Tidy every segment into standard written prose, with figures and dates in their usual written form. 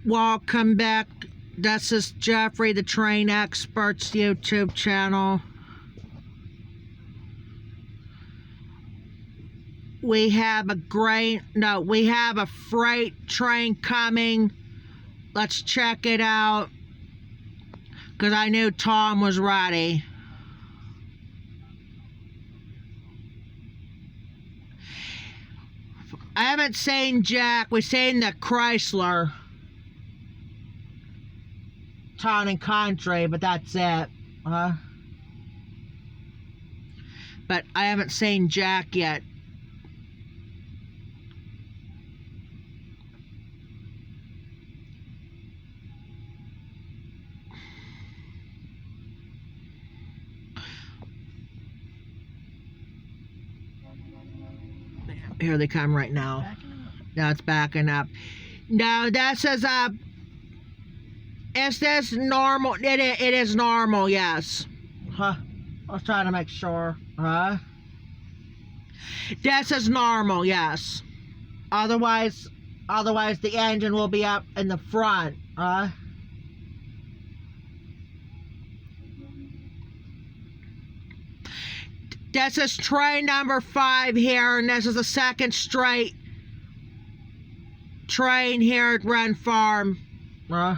Welcome back. This is Jeffrey, the Train Expert's YouTube channel. We have a freight train coming. Let's check it out, because I knew Tom was ready. I haven't seen Jack. We've seen the Chrysler Town and Country, but that's it. But I haven't seen Jack yet. Here they come right now. Now it's backing up. No, this is is this normal? It is normal, yes. I was trying to make sure. This is normal, yes. Otherwise the engine will be up in the front. This is train number 5 here, and this is the second straight train here at Rynd Farm. We're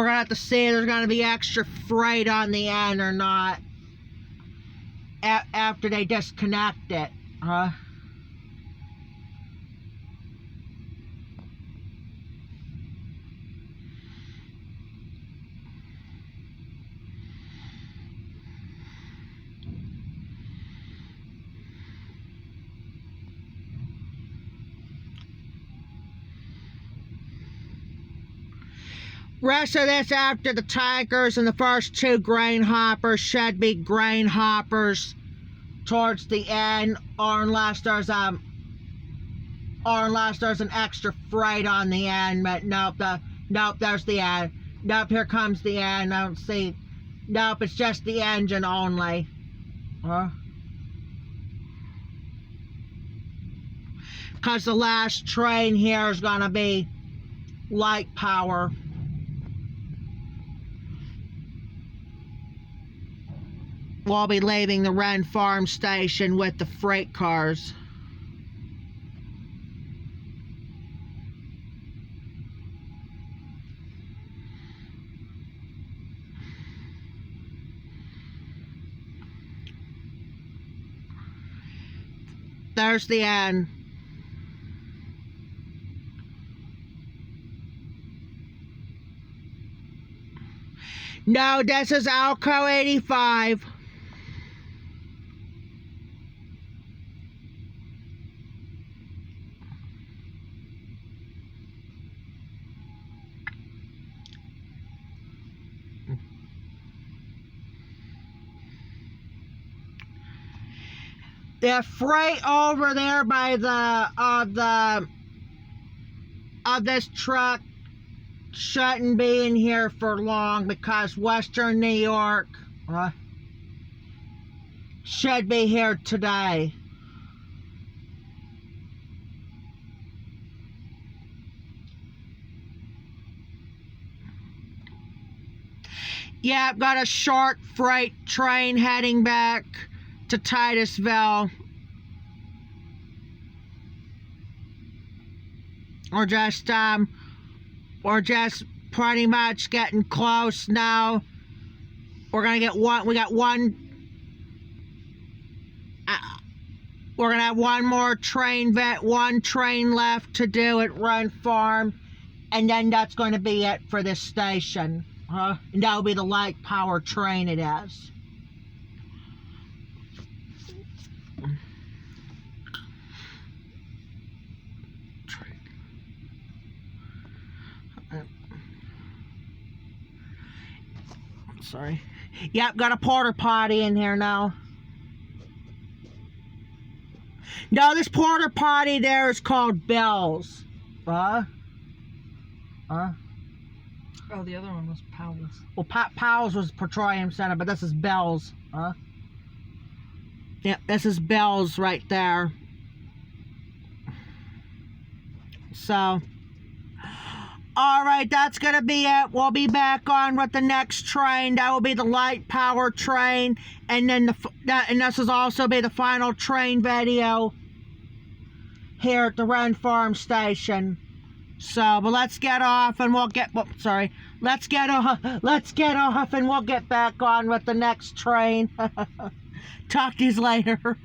gonna have to see if there's gonna be extra freight on the end or not after they disconnect it. Rest of this after the tankers and the first 2 grain hoppers should be grain hoppers towards the end, or unless there's an extra freight on the end. But nope, there's the end. Nope, here comes the end. I don't see. Nope, it's just the engine only. Because the last train here is gonna be light power. We'll be leaving the Rynd Farm station with the freight cars. There's the end. No, this is Alco 85. The freight over there by this truck shouldn't be in here for long, because Western New York should be here today. Yeah, I've got a short freight train heading back to Titusville. We're just pretty much getting close now. We're gonna get one. We got one. We're gonna have one more train left to do at Rynd Farm, and then that's going to be it for this station. And that'll be the light power train it is. Sorry. Yep, got a porta potty in here now. No, this porta potty there is called Bell's. Oh, the other one was Powell's. Well, Powell's was Petroleum Center, but this is Bell's. Yep, this is Bell's right there. So, all right, that's going to be it. We'll be back on with the next train. That will be the light power train. And then and this will also be the final train video here at the Rynd Farm Station. So, but let's get off and we'll get, let's get off and we'll get back on with the next train. Talk to you later.